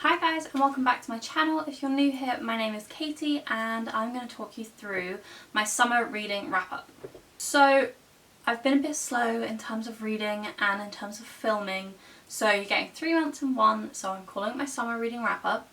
Hi guys and welcome back to my channel. If you're new here, my name is Katie and I'm going to talk you through my summer reading wrap up. So I've been a bit slow in terms of reading and in terms of filming, so you're getting 3 months in one, so I'm calling it my summer reading wrap up.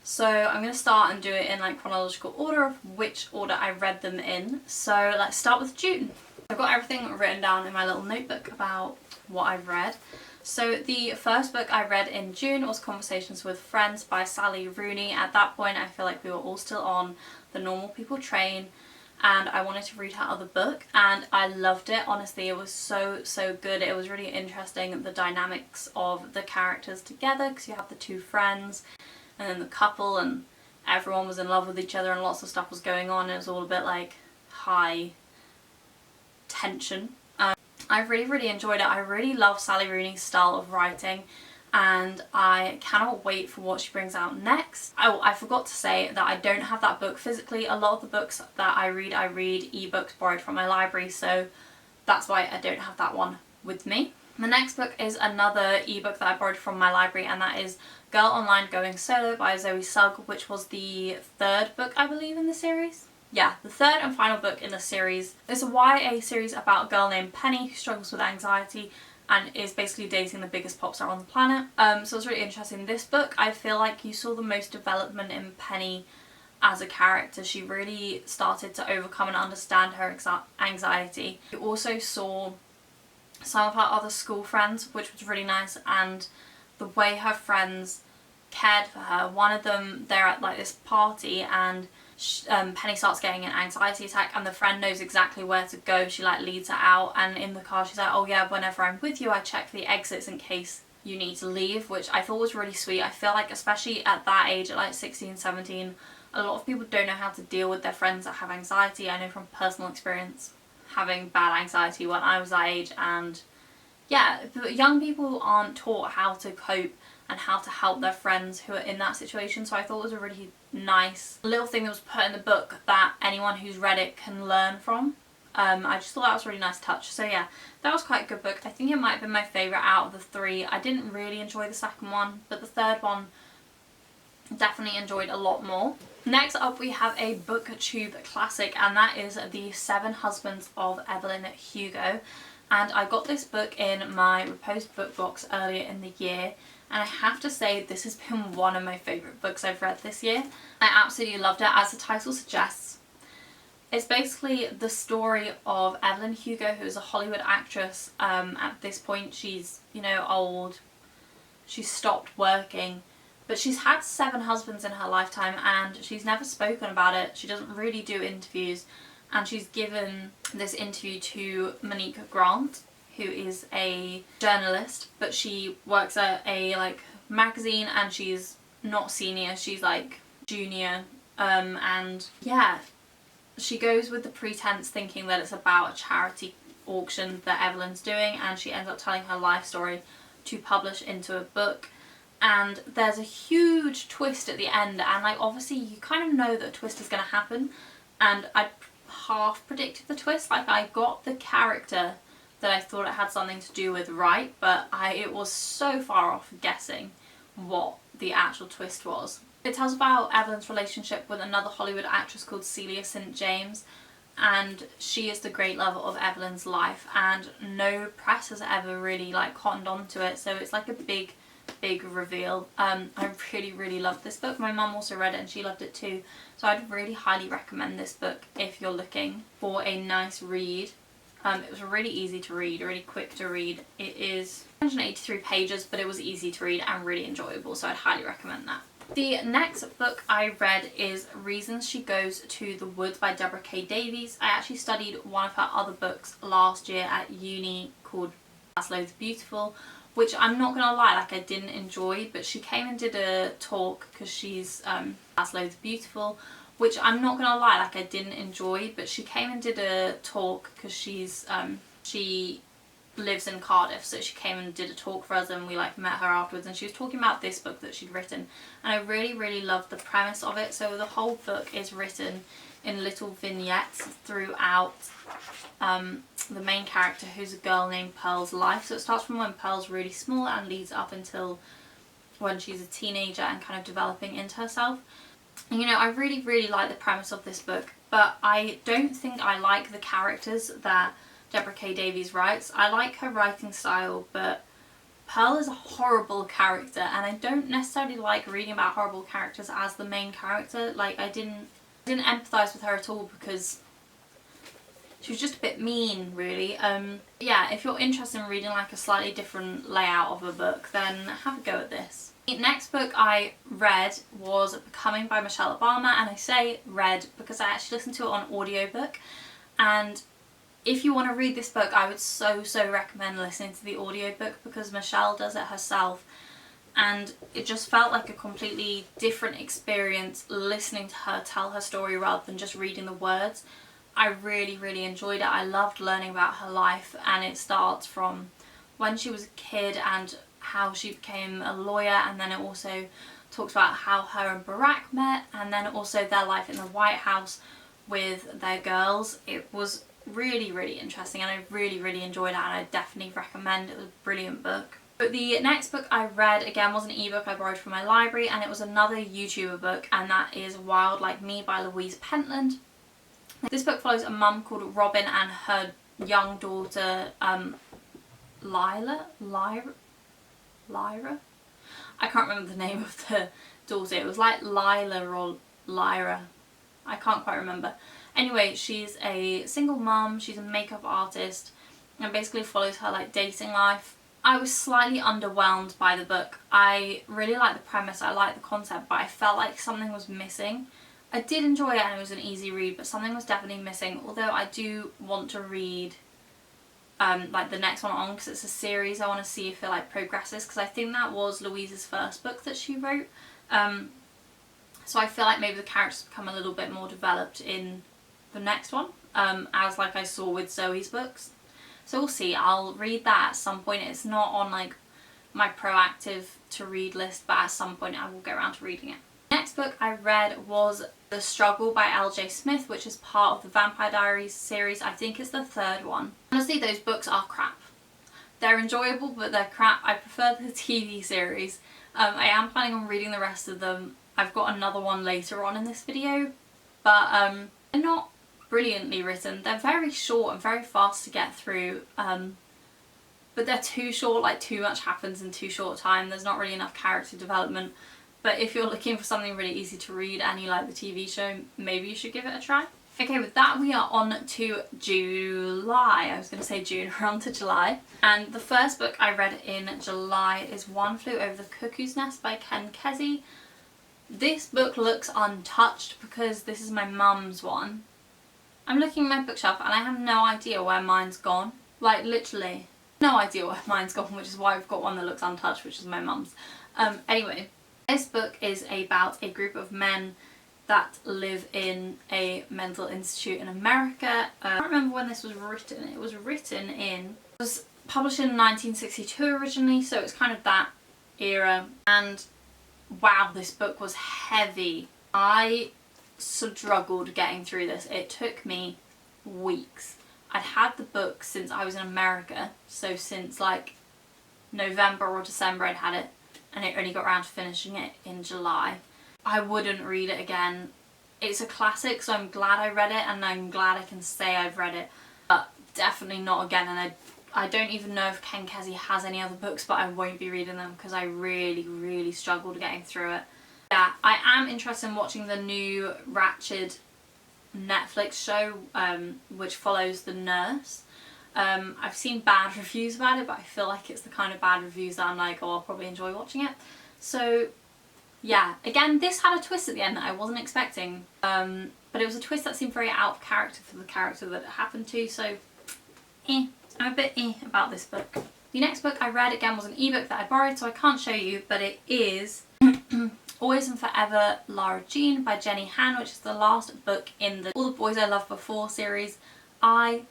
So I'm going to start and do it in like chronological order of which order I read them in. So let's start with June. I've got everything written down in my little notebook about what I've read. So the first book I read in June was Conversations with Friends by Sally Rooney. At that point I feel like we were all still on the normal people train and I wanted to read her other book and I loved it. Honestly, it was so good. It was really interesting, the dynamics of the characters together, because you have the two friends and then the couple and everyone was in love with each other and lots of stuff was going on. It was all a bit like high tension. I really enjoyed it. I really love Sally Rooney's style of writing and I cannot wait for what she brings out next. Oh, I forgot to say that I don't have that book physically. A lot of the books that I read ebooks borrowed from my library, so that's why I don't have that one with me. The next book is another ebook that I borrowed from my library, and that is Girl Online Going Solo by Zoe Sugg, which was the third book I believe in the series. Yeah, the third and final book in the series. It's a YA series about a girl named Penny who struggles with anxiety and is basically dating the biggest pop star on the planet. So it's really interesting. This book, I feel like you saw the most development in Penny as a character. She really started to overcome and understand her anxiety. You also saw some of her other school friends, which was really nice, and the way her friends cared for her. One of them, they're at like this party and Penny starts getting an anxiety attack and the friend knows exactly where to go. She like leads her out and in the car she's like, oh yeah, whenever I'm with you I check for the exits in case you need to leave, which I thought was really sweet. I feel like especially at that age, at like 16, 17, a lot of people don't know how to deal with their friends that have anxiety. I know from personal experience having bad anxiety when I was that age, and yeah, but young people aren't taught how to cope and how to help their friends who are in that situation. So I thought it was a really nice little thing that was put in the book that anyone who's read it can learn from. I just thought that was a really nice touch. So yeah, that was quite a good book. I think it might have been my favourite out of the three. I didn't really enjoy the second one, but the third one definitely enjoyed a lot more. Next up we have a booktube classic, and that is The Seven Husbands of Evelyn Hugo. And I got this book in my Reposed book box earlier in the year, and I have to say this has been one of my favourite books I've read this year. I absolutely loved it. As the title suggests, it's basically the story of Evelyn Hugo, who is a Hollywood actress. At this point she's, you know, old, she's stopped working, but she's had 7 husbands in her lifetime and she's never spoken about it. She doesn't really do interviews, and she's given this interview to Marieke Grant, who is a journalist, but she works at a like magazine and she's not senior, she's like junior, and yeah, she goes with the pretense thinking that it's about a charity auction that Evelyn's doing, and she ends up telling her life story to publish into a book. And there's a huge twist at the end, and like obviously you kind of know that a twist is going to happen, and I half predicted the twist. Like I got the character that I thought it had something to do with right, but it was so far off guessing what the actual twist was. It tells about Evelyn's relationship with another Hollywood actress called Celia St. James, and she is the great love of Evelyn's life, and no press has ever really like cottoned onto it, so it's like a big reveal. I really loved this book. My mum also read it and she loved it too, so I'd really highly recommend this book if you're looking for a nice read. It was really easy to read, really quick to read. It is 183 pages, but it was easy to read and really enjoyable, so I'd highly recommend that. The next book I read is Reasons She Goes to the Woods by Deborah K. Davies. I actually studied one of her other books last year at uni called That's Loads Beautiful, which I'm not gonna lie, like I didn't enjoy, but she came and did a talk because she's That's Loads Beautiful, which I'm not gonna lie, like I didn't enjoy, but she came and did a talk because she's she lives in Cardiff, so she came and did a talk for us and we like met her afterwards, and she was talking about this book that she'd written, and I really loved the premise of it. So the whole book is written in little vignettes throughout the main character, who's a girl named Pearl's life. So it starts from when Pearl's really small and leads up until when she's a teenager and kind of developing into herself. And, you know, I really like the premise of this book, but I don't think I like the characters that Deborah K. Davies writes. I like her writing style, but Pearl is a horrible character, and I don't necessarily like reading about horrible characters as the main character. Like, I didn't empathise with her at all because she was just a bit mean, really. Yeah, if you're interested in reading like a slightly different layout of a book, then have a go at this. The next book I read was Becoming by Michelle Obama, and I say read because I actually listened to it on audiobook. And if you want to read this book, I would so recommend listening to the audiobook because Michelle does it herself, and it just felt like a completely different experience listening to her tell her story rather than just reading the words. I really enjoyed it. I loved learning about her life, and it starts from when she was a kid and how she became a lawyer, and then it also talks about how her and Barack met, and then also their life in the White House with their girls. It was really interesting, and I really enjoyed it, and I definitely recommend it. It was a brilliant book. But the next book I read, again, was an ebook I borrowed from my library, and it was another YouTuber book, and that is Wilde Like Me by Louise Pentland. This book follows a mum called Robin and her young daughter Lara? I can't remember the name of the daughter. It was like Lila or Lyra. I can't quite remember. Anyway, she's a single mum, she's a makeup artist, and basically follows her like dating life. I was slightly underwhelmed by the book. I really liked the premise, I liked the concept, but I felt like something was missing. I did enjoy it and it was an easy read, but something was definitely missing, although I do want to read like the next one on because it's a series. I want to see if it like progresses, because I think that was Louise's first book that she wrote. So I feel like maybe the characters become a little bit more developed in the next one, as like I saw with Zoe's books. So we'll see. I'll read that at some point. It's not on like my proactive to read list, but at some point I will get around to reading it. Next book I read was The Struggle by L.J. Smith, which is part of the Vampire Diaries series. I think it's the third one. Honestly, those books are crap. They're enjoyable, but they're crap. I prefer the TV series. I am planning on reading the rest of them. I've got another one later on in this video, but they're not brilliantly written. They're very short and very fast to get through, but they're too short. Like, too much happens in too short time. There's not really enough character development. But if you're looking for something really easy to read and you like the TV show, maybe you should give it a try. Okay, with that we are on to July. I was going to say June, we're on to July. And the first book I read in July is One Flew Over the Cuckoo's Nest by Kessey. This book looks untouched because this is my mum's one. I'm looking at my bookshelf and I have no idea where mine's gone. Like, literally, no idea where mine's gone, which is why I've got one that looks untouched, which is my mum's. Anyway. This book is about a group of men that live in a mental institute in America. I can't remember when this was written. It was published in 1962 originally, so it's kind of that era. And wow, this book was heavy. I struggled getting through this. It took me weeks. I'd had the book since I was in America, so since like November or December I'd had it. And I only got around to finishing it in July. I wouldn't read it again. It's a classic, so I'm glad I read it, and I'm glad I can say I've read it, but definitely not again. And I don't even know if Kessey has any other books, but I won't be reading them because I really struggled getting through it. Yeah, I am interested in watching the new Ratched Netflix show, which follows the nurse. I've seen bad reviews about it, but I feel like it's the kind of bad reviews that I'm like, oh, I'll probably enjoy watching it. So yeah, again, this had a twist at the end that I wasn't expecting, but it was a twist that seemed very out of character for the character that it happened to, so I'm a bit about this book. The next book I read, again, was an ebook that I borrowed, so I can't show you, but it is Always and Forever, Lara Jean by Jenny Han, which is the last book in the All the Boys I Loved Before series. I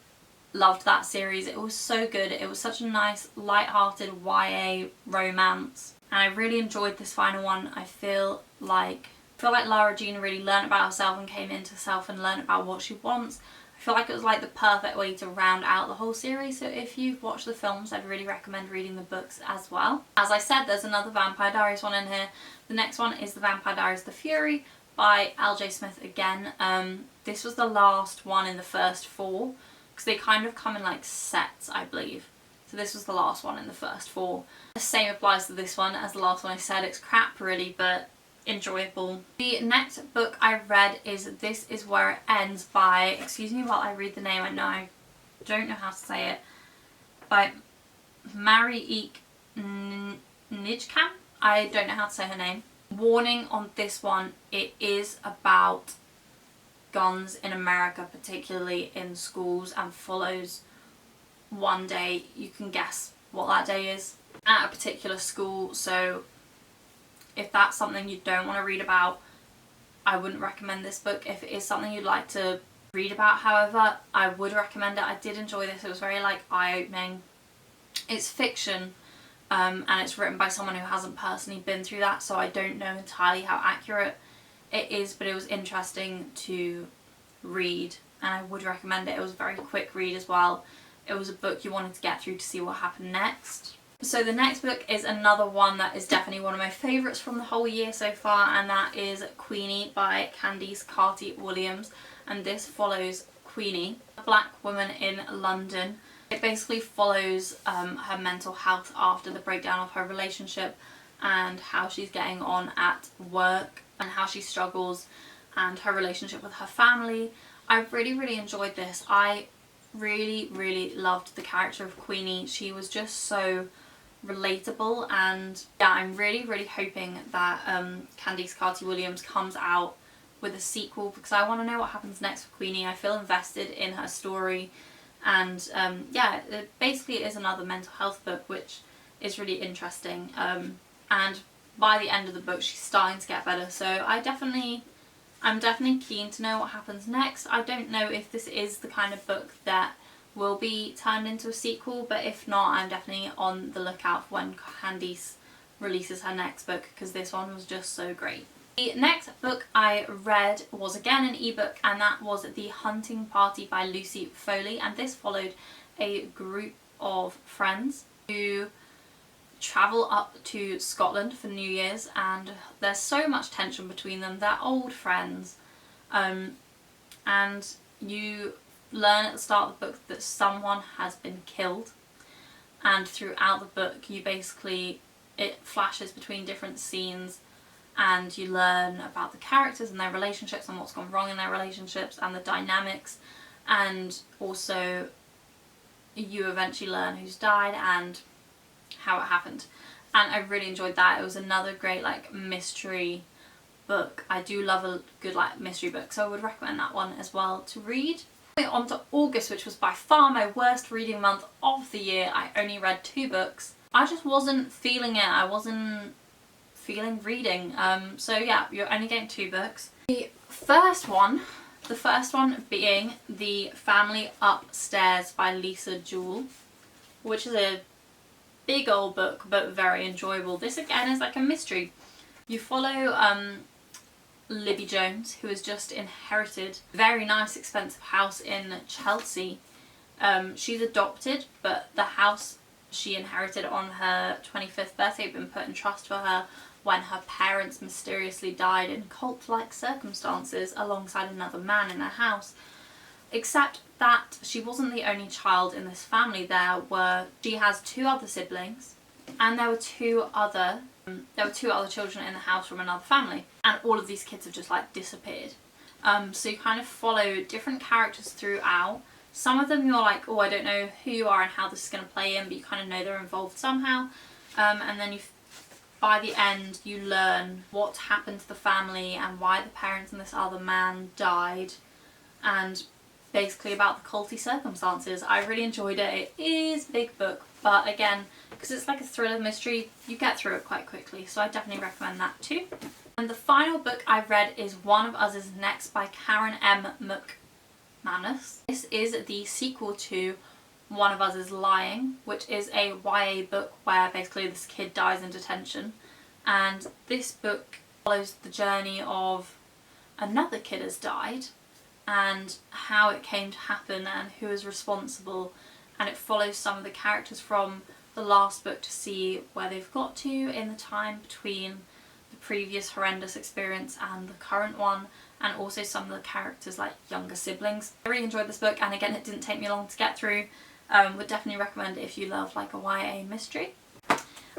loved that series. It was so good. It was such a nice, light-hearted YA romance, and I really enjoyed this final one. I feel like Lara Jean really learned about herself and came into herself and learned about what she wants. I feel like it was like the perfect way to round out the whole series. So if you've watched the films, I'd really recommend reading the books as well. As I said, there's another Vampire Diaries one in here. The next one is The Vampire Diaries The Fury by L.J. Smith again. This was the last one in the first 4 because they kind of come in like sets, I believe. So this was the last one in the first 4. The same applies to this one as the last one I said. It's crap really, but enjoyable. The next book I read is This Is Where It Ends by, excuse me while I read the name, I don't know how to say it, by Marieke Nijkamp. I don't know how to say her name. Warning on this one, it is about guns in America, particularly in schools, and follows one day. You can guess what that day is at a particular school, so if that's something you don't want to read about, I wouldn't recommend this book. If it is something you'd like to read about, however, I would recommend it. I did enjoy this. It was very like eye-opening. It's fiction, and it's written by someone who hasn't personally been through that, so I don't know entirely how accurate it is, but it was interesting to read and I would recommend it. It was a very quick read as well. It was a book you wanted to get through to see what happened next. So the next book is another one that is definitely one of my favourites from the whole year so far, and that is Queenie by Candice Carty-Williams. And this follows Queenie, a black woman in London. It basically follows her mental health after the breakdown of her relationship and how she's getting on at work and how she struggles and her relationship with her family. I really enjoyed this. I really loved the character of Queenie. She was just so relatable, and yeah, I'm really hoping that Candice Carty-Williams comes out with a sequel because I want to know what happens next for Queenie. I feel invested in her story, and yeah, basically it is another mental health book, which is really interesting, and by the end of the book she's starting to get better, so I'm definitely keen to know what happens next. I don't know if this is the kind of book that will be turned into a sequel, but if not, I'm definitely on the lookout for when Candice releases her next book because this one was just so great. The next book I read was again an ebook, and that was The Hunting Party by Lucy Foley, and this followed a group of friends who travel up to Scotland for New Year's, and there's so much tension between them. They're old friends, and you learn at the start of the book that someone has been killed, and throughout the book it flashes between different scenes and you learn about the characters and their relationships and what's gone wrong in their relationships and the dynamics, and also you eventually learn who's died and how it happened, and I really enjoyed that. It was another great like mystery book. I do love a good like mystery book, so I would recommend that one as well to read. On to August, which was by far my worst reading month of the year. I only read 2 books. I just wasn't feeling it. I wasn't feeling reading. So yeah, you're only getting 2 books. The first one being The Family Upstairs by Lisa Jewell, which is a big old book but very enjoyable. This again is like a mystery. You follow Libby Jones, who has just inherited a very nice expensive house in Chelsea. She's adopted, but the house she inherited on her 25th birthday had been put in trust for her when her parents mysteriously died in cult-like circumstances alongside another man in her house. Except that she wasn't the only child in this family. She has 2 other siblings, and there were two other children in the house from another family, and all of these kids have just like disappeared. So you kind of follow different characters throughout. Some of them you're like, oh, I don't know who you are and how this is going to play in, but you kind of know they're involved somehow. And then by the end you learn what happened to the family and why the parents and this other man died, and basically about the culty circumstances. I really enjoyed it. It is a big book, but again, because it's like a thriller mystery, you get through it quite quickly, so I definitely recommend that too. And the final book I read is One of Us Is Next by Karen M. McManus. This is the sequel to One of Us Is Lying, which is a YA book where basically this kid dies in detention, and this book follows the journey of another kid has died, and how it came to happen and who is responsible, and it follows some of the characters from the last book to see where they've got to in the time between the previous horrendous experience and the current one, and also some of the characters like younger siblings. I really enjoyed this book, and again it didn't take me long to get through. Would definitely recommend it if you love like a YA mystery.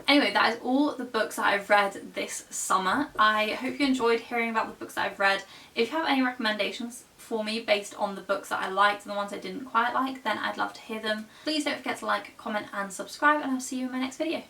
Anyway, that is all the books that I've read this summer. I hope you enjoyed hearing about the books that I've read. If you have any recommendations for me based on the books that I liked and the ones I didn't quite like, then I'd love to hear them. Please don't forget to like, comment and subscribe, and I'll see you in my next video.